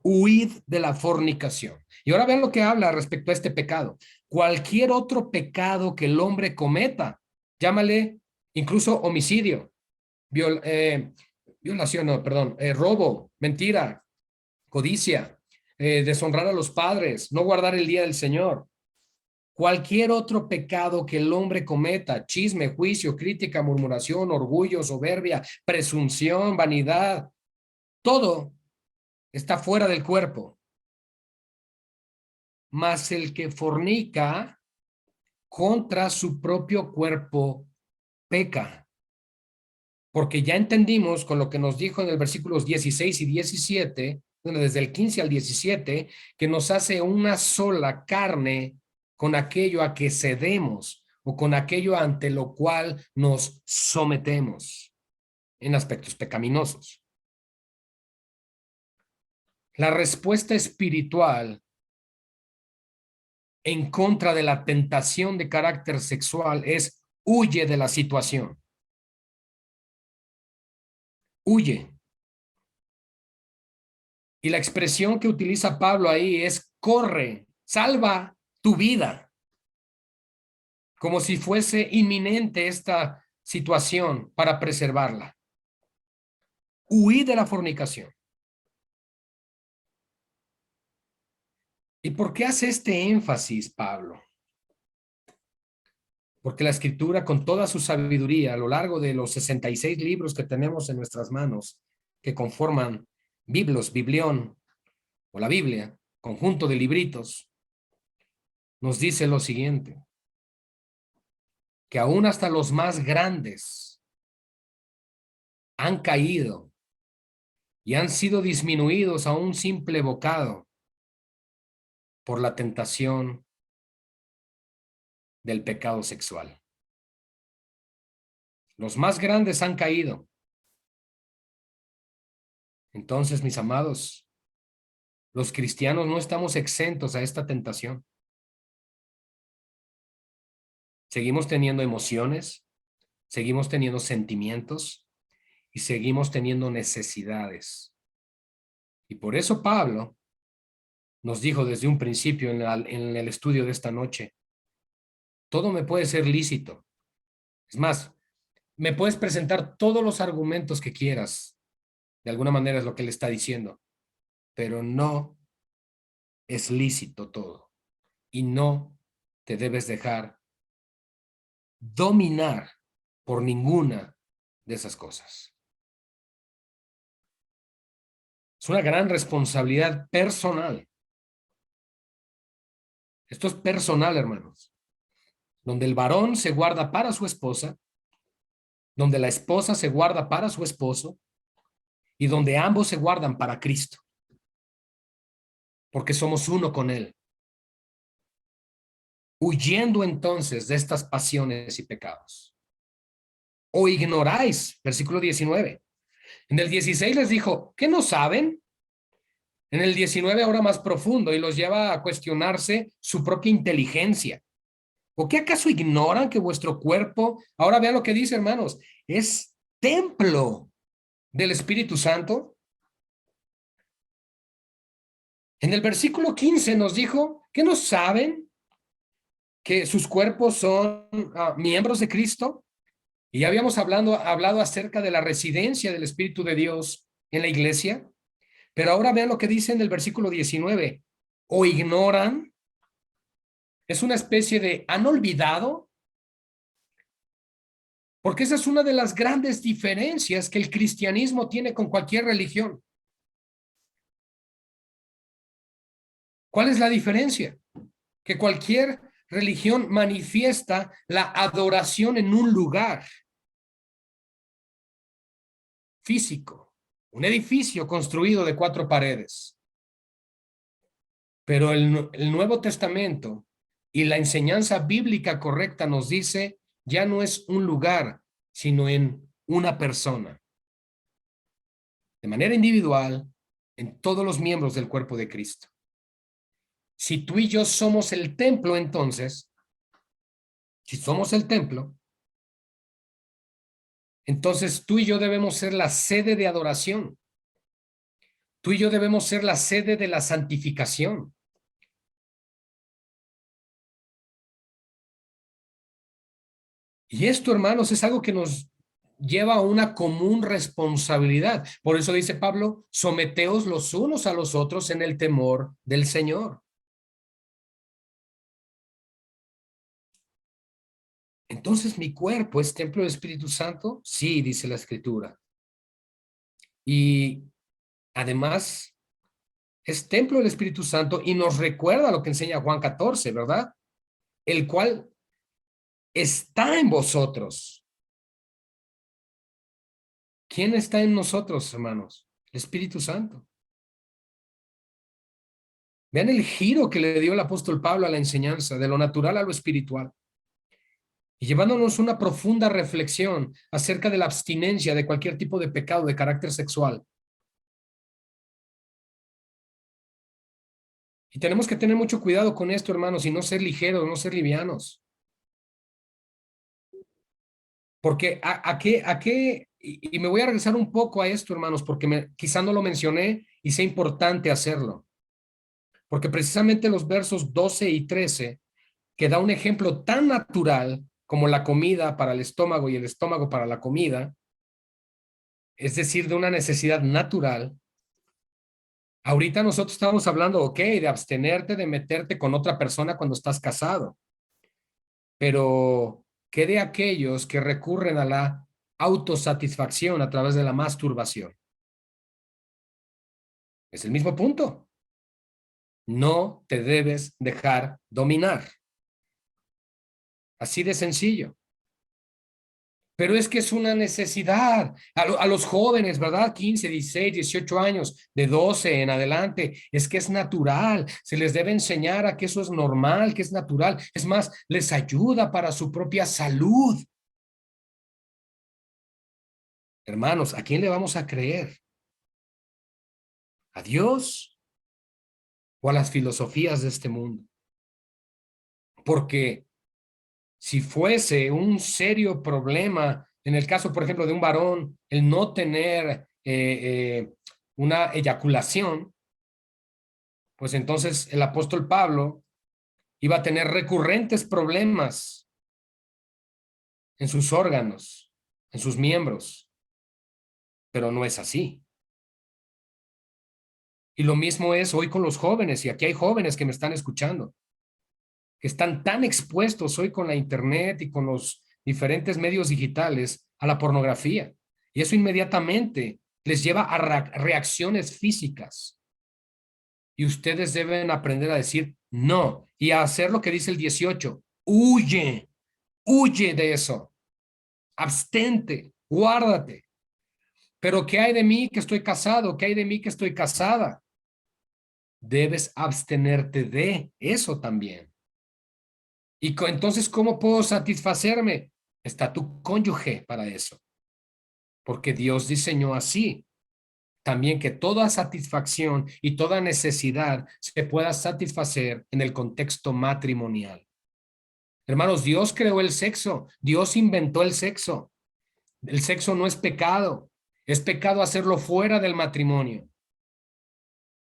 Huid de la fornicación. Y ahora vean lo que habla respecto a este pecado. Cualquier otro pecado que el hombre cometa, llámale incluso homicidio, violación, no, perdón, robo, mentira, codicia, deshonrar a los padres, no guardar el día del Señor. Cualquier otro pecado que el hombre cometa, chisme, juicio, crítica, murmuración, orgullo, soberbia, presunción, vanidad, todo está fuera del cuerpo. Mas el que fornica contra su propio cuerpo peca. Porque ya entendimos con lo que nos dijo en el versículos 16 y 17, bueno, desde el 15 al 17, que nos hace una sola carne con aquello a que cedemos o con aquello ante lo cual nos sometemos en aspectos pecaminosos. La respuesta espiritual en contra de la tentación de carácter sexual es huye de la situación. Huye. Y la expresión que utiliza Pablo ahí es corre, salva tu vida. Como si fuese inminente esta situación para preservarla. Huí de la fornicación. ¿Y por qué hace este énfasis Pablo? Porque la escritura con toda su sabiduría a lo largo de los 66 libros que tenemos en nuestras manos, que conforman Biblión o la Biblia, conjunto de libritos, nos dice lo siguiente, que aún hasta los más grandes han caído y han sido disminuidos a un simple bocado por la tentación del pecado sexual. Los más grandes han caído. Entonces, mis amados, los cristianos no estamos exentos a esta tentación. Seguimos teniendo emociones, seguimos teniendo sentimientos y seguimos teniendo necesidades. Y por eso Pablo nos dijo desde un principio en el estudio de esta noche, todo me puede ser lícito. Es más, me puedes presentar todos los argumentos que quieras. De alguna manera es lo que él está diciendo. Pero no es lícito todo. Y no te debes dejar dominar por ninguna de esas cosas. Es una gran responsabilidad personal. Esto es personal, hermanos. Donde el varón se guarda para su esposa, donde la esposa se guarda para su esposo y donde ambos se guardan para Cristo. Porque somos uno con Él. Huyendo entonces de estas pasiones y pecados. O ignoráis, versículo 19. En el 16 les dijo, ¿qué no saben? En el 19 ahora más profundo y los lleva a cuestionarse su propia inteligencia. ¿O qué acaso ignoran que vuestro cuerpo, ahora vean lo que dice, hermanos, es templo del Espíritu Santo? En el versículo 15 nos dijo, ¿qué no saben que sus cuerpos son miembros de Cristo? Y ya habíamos hablado acerca de la residencia del Espíritu de Dios en la iglesia. Pero ahora vean lo que dice en el versículo 19. O ignoran, es una especie de han olvidado, porque esa es una de las grandes diferencias que el cristianismo tiene con cualquier religión. ¿Cuál es la diferencia? Que cualquier religión manifiesta la adoración en un lugar físico, un edificio construido de 4 paredes. Pero el Nuevo Testamento Y la enseñanza bíblica correcta nos dice, ya no es un lugar, sino en una persona. De manera individual, en todos los miembros del cuerpo de Cristo. Si tú y yo somos el templo, entonces, si somos el templo, entonces tú y yo debemos ser la sede de adoración. Tú y yo debemos ser la sede de la santificación. Y esto, hermanos, es algo que nos lleva a una común responsabilidad. Por eso dice Pablo, someteos los unos a los otros en el temor del Señor. Entonces, ¿mi cuerpo es templo del Espíritu Santo? Sí, dice la Escritura. Y además, es templo del Espíritu Santo y nos recuerda lo que enseña Juan 14, ¿verdad? El cual está en vosotros. ¿Quién está en nosotros, hermanos? El Espíritu Santo. Vean el giro que le dio el apóstol Pablo a la enseñanza, de lo natural a lo espiritual. Y llevándonos una profunda reflexión acerca de la abstinencia de cualquier tipo de pecado de carácter sexual. Y tenemos que tener mucho cuidado con esto, hermanos, y no ser ligeros, no ser livianos. Porque y me voy a regresar un poco a esto, hermanos, porque quizá no lo mencioné y sea importante hacerlo. Porque precisamente los versos 12 y 13, que da un ejemplo tan natural como la comida para el estómago y el estómago para la comida, es decir, de una necesidad natural. Ahorita nosotros estamos hablando, ok, de abstenerte de meterte con otra persona cuando estás casado, pero ¿qué de aquellos que recurren a la autosatisfacción a través de la masturbación? Es el mismo punto. No te debes dejar dominar. Así de sencillo. Pero es que es una necesidad. A los jóvenes, ¿verdad? 15, 16, 18 años, de 12 en adelante, es que es natural. Se les debe enseñar a que eso es normal, que es natural. Es más, les ayuda para su propia salud. Hermanos, ¿a quién le vamos a creer? ¿A Dios o a las filosofías de este mundo? Porque si fuese un serio problema, en el caso, por ejemplo, de un varón, el no tener una eyaculación, pues entonces el apóstol Pablo iba a tener recurrentes problemas en sus órganos, en sus miembros, pero no es así. Y lo mismo es hoy con los jóvenes, y aquí hay jóvenes que me están escuchando, que están tan expuestos hoy con la internet y con los diferentes medios digitales a la pornografía. Y eso inmediatamente les lleva a reacciones físicas. Y ustedes deben aprender a decir no y a hacer lo que dice el 18. Huye, huye de eso. Abstente, guárdate. Pero ¿qué hay de mí que estoy casado? ¿Qué hay de mí que estoy casada? Debes abstenerte de eso también. Y entonces, ¿cómo puedo satisfacerme? Está tu cónyuge para eso, porque Dios diseñó así. También que toda satisfacción y toda necesidad se pueda satisfacer en el contexto matrimonial. Hermanos, Dios creó el sexo, Dios inventó el sexo. El sexo no es pecado, es pecado hacerlo fuera del matrimonio.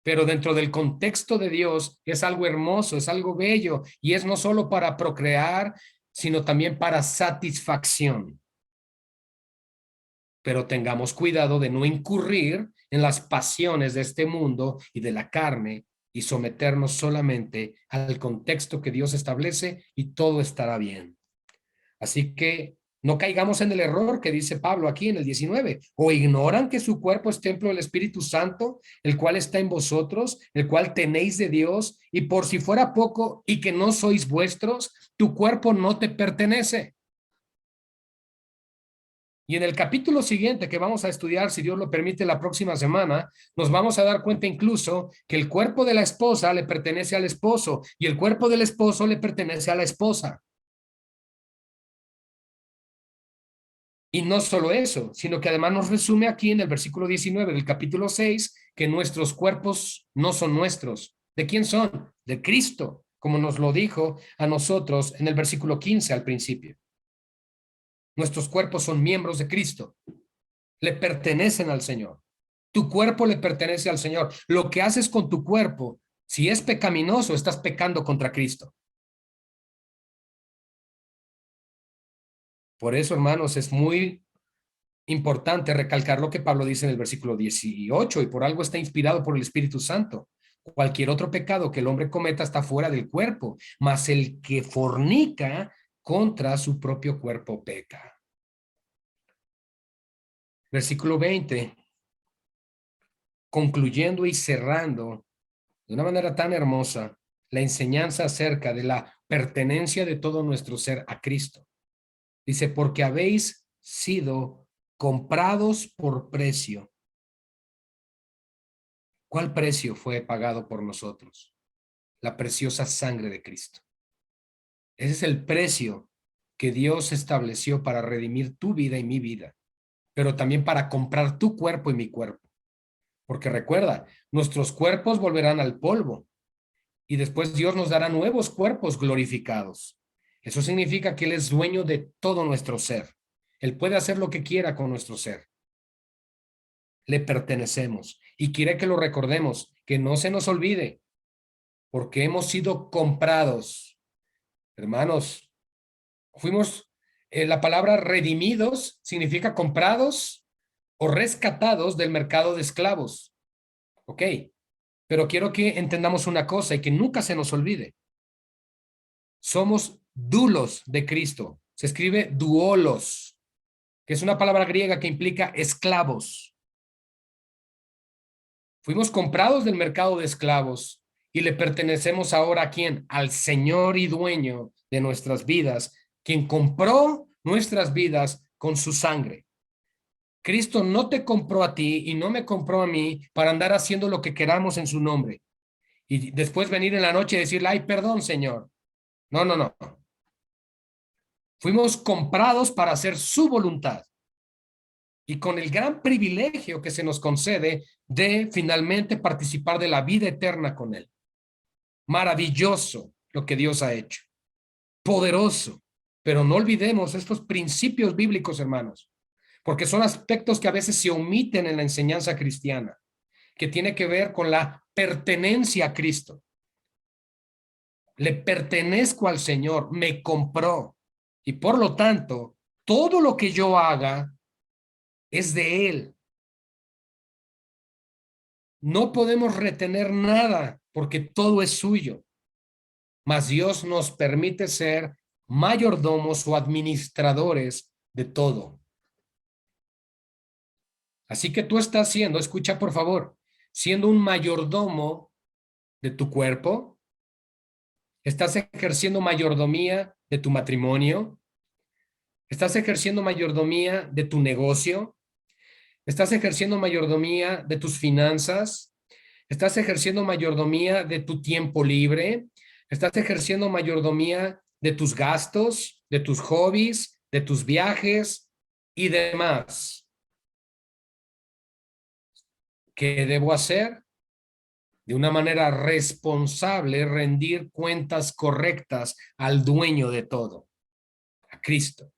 Pero dentro del contexto de Dios es algo hermoso, es algo bello y es no solo para procrear, sino también para satisfacción. Pero tengamos cuidado de no incurrir en las pasiones de este mundo y de la carne y someternos solamente al contexto que Dios establece y todo estará bien. Así que no caigamos en el error que dice Pablo aquí en el 19, o ignoran que su cuerpo es templo del Espíritu Santo, el cual está en vosotros, el cual tenéis de Dios, y por si fuera poco y que no sois vuestros, tu cuerpo no te pertenece. Y en el capítulo siguiente que vamos a estudiar, si Dios lo permite, la próxima semana, nos vamos a dar cuenta incluso que el cuerpo de la esposa le pertenece al esposo y el cuerpo del esposo le pertenece a la esposa. Y no solo eso, sino que además nos resume aquí en el versículo 19 del capítulo 6 que nuestros cuerpos no son nuestros. ¿De quién son? De Cristo, como nos lo dijo a nosotros en el versículo 15 al principio. Nuestros cuerpos son miembros de Cristo, le pertenecen al Señor. Tu cuerpo le pertenece al Señor. Lo que haces con tu cuerpo, si es pecaminoso, estás pecando contra Cristo. Por eso, hermanos, es muy importante recalcar lo que Pablo dice en el versículo 18 y por algo está inspirado por el Espíritu Santo. Cualquier otro pecado que el hombre cometa está fuera del cuerpo, mas el que fornica contra su propio cuerpo peca. Versículo 20, concluyendo y cerrando de una manera tan hermosa la enseñanza acerca de la pertenencia de todo nuestro ser a Cristo. Dice, porque habéis sido comprados por precio. ¿Cuál precio fue pagado por nosotros? La preciosa sangre de Cristo. Ese es el precio que Dios estableció para redimir tu vida y mi vida, pero también para comprar tu cuerpo y mi cuerpo. Porque recuerda, nuestros cuerpos volverán al polvo y después Dios nos dará nuevos cuerpos glorificados. Eso significa que Él es dueño de todo nuestro ser. Él puede hacer lo que quiera con nuestro ser. Le pertenecemos y quiere que lo recordemos, que no se nos olvide, porque hemos sido comprados. Hermanos, fuimos, la palabra redimidos significa comprados o rescatados del mercado de esclavos. Ok, pero quiero que entendamos una cosa y que nunca se nos olvide. Somos dulos de Cristo. Se escribe duolos, que es una palabra griega que implica esclavos. Fuimos comprados del mercado de esclavos y le pertenecemos ahora a quién? Al Señor y dueño de nuestras vidas, quien compró nuestras vidas con su sangre. Cristo no te compró a ti y no me compró a mí para andar haciendo lo que queramos en su nombre y después venir en la noche y decirle, ay, perdón, Señor. No, no, no. Fuimos comprados para hacer su voluntad y con el gran privilegio que se nos concede de finalmente participar de la vida eterna con Él. Maravilloso lo que Dios ha hecho. Poderoso. Pero no olvidemos estos principios bíblicos, hermanos, porque son aspectos que a veces se omiten en la enseñanza cristiana, que tiene que ver con la pertenencia a Cristo. Le pertenezco al Señor, me compró y por lo tanto, todo lo que yo haga es de Él. No podemos retener nada porque todo es suyo, mas Dios nos permite ser mayordomos o administradores de todo. Así que tú estás siendo, escucha por favor, siendo un mayordomo de tu cuerpo, estás ejerciendo mayordomía de tu matrimonio, estás ejerciendo mayordomía de tu negocio, estás ejerciendo mayordomía de tus finanzas, estás ejerciendo mayordomía de tu tiempo libre, estás ejerciendo mayordomía de tus gastos, de tus hobbies, de tus viajes y demás. ¿Qué debo hacer? De una manera responsable, rendir cuentas correctas al dueño de todo, a Cristo.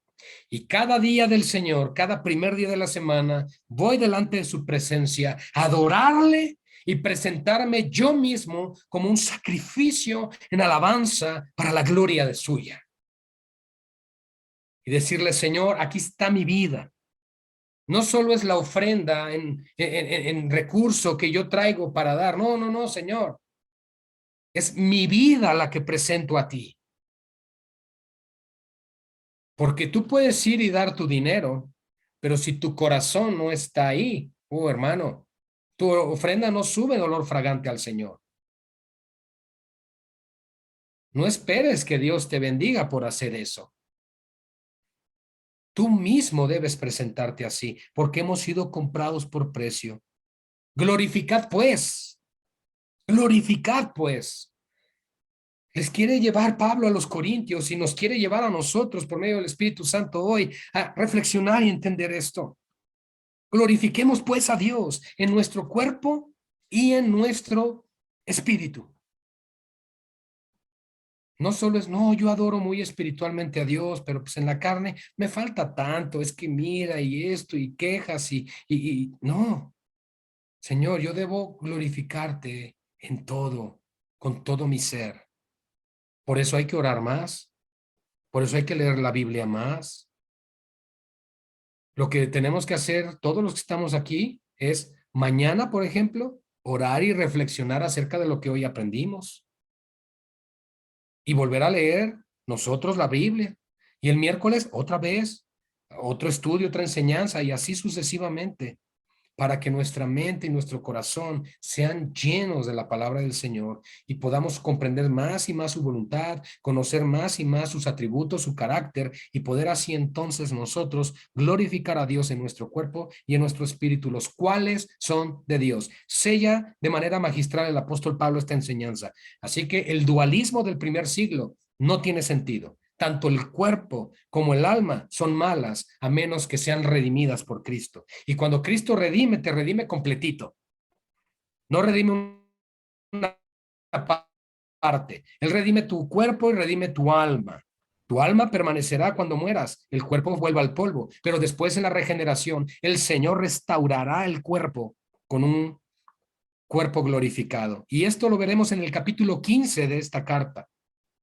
Y cada día del Señor, cada primer día de la semana, voy delante de su presencia a adorarle y presentarme yo mismo como un sacrificio en alabanza para la gloria de suya. Y decirle, Señor, aquí está mi vida. No solo es la ofrenda en recurso que yo traigo para dar. No, no, no, Señor. Es mi vida la que presento a ti. Porque tú puedes ir y dar tu dinero, pero si tu corazón no está ahí, oh hermano, tu ofrenda no sube dolor fragante al Señor. No esperes que Dios te bendiga por hacer eso. Tú mismo debes presentarte así, porque hemos sido comprados por precio. Glorificad pues. Les quiere llevar Pablo a los Corintios y nos quiere llevar a nosotros por medio del Espíritu Santo hoy a reflexionar y entender esto. Glorifiquemos pues a Dios en nuestro cuerpo y en nuestro espíritu. No solo es, no, yo adoro muy espiritualmente a Dios, pero pues en la carne me falta tanto, es que mira y esto y quejas y no, Señor, yo debo glorificarte en todo, con todo mi ser. Por eso hay que orar más, por eso hay que leer la Biblia más. Lo que tenemos que hacer todos los que estamos aquí es mañana, por ejemplo, orar y reflexionar acerca de lo que hoy aprendimos y volver a leer nosotros la Biblia. Y el miércoles otra vez, otro estudio, otra enseñanza y así sucesivamente, para que nuestra mente y nuestro corazón sean llenos de la palabra del Señor y podamos comprender más y más su voluntad, conocer más y más sus atributos, su carácter y poder así entonces nosotros glorificar a Dios en nuestro cuerpo y en nuestro espíritu, los cuales son de Dios. Sella de manera magistral el apóstol Pablo esta enseñanza. Así que el dualismo del primer siglo no tiene sentido. Tanto el cuerpo como el alma son malas a menos que sean redimidas por Cristo. Y cuando Cristo redime, te redime completito. No redime una parte. Él redime tu cuerpo y redime tu alma. Tu alma permanecerá cuando mueras, el cuerpo vuelva al polvo, pero después en la regeneración, el Señor restaurará el cuerpo con un cuerpo glorificado. Y esto lo veremos en el capítulo 15 de esta carta.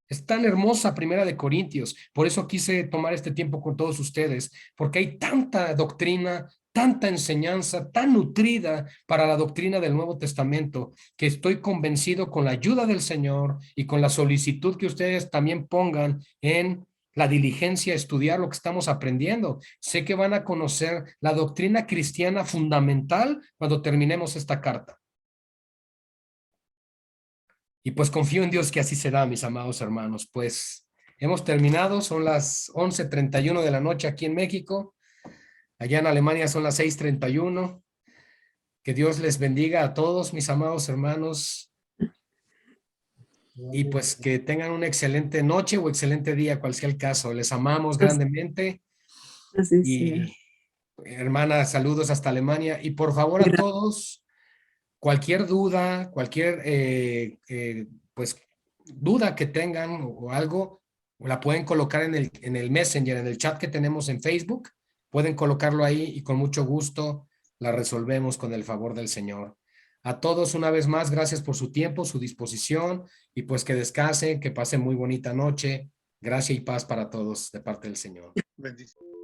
Es tan hermosa Primera de Corintios, por eso quise tomar este tiempo con todos ustedes, porque hay tanta doctrina, tanta enseñanza, tan nutrida para la doctrina del Nuevo Testamento, que estoy convencido con la ayuda del Señor y con la solicitud que ustedes también pongan en la diligencia a estudiar lo que estamos aprendiendo. Sé que van a conocer la doctrina cristiana fundamental cuando terminemos esta carta. Y pues confío en Dios que así será, mis amados hermanos. Pues hemos terminado, son las 11:31 de la noche aquí en México. Allá en Alemania son las 6:31. Que Dios les bendiga a todos, mis amados hermanos. Y pues que tengan una excelente noche o excelente día, cual sea el caso. Les amamos grandemente. Así Y sí. hermana, saludos hasta Alemania. Y por favor a todos, cualquier duda, cualquier pues duda que tengan o algo, la pueden colocar en el Messenger, en el chat que tenemos en Facebook. Pueden colocarlo ahí y con mucho gusto la resolvemos con el favor del Señor. A todos una vez más, gracias por su tiempo, su disposición y pues que descansen, que pasen muy bonita noche. Gracia y paz para todos de parte del Señor. Bendiciones.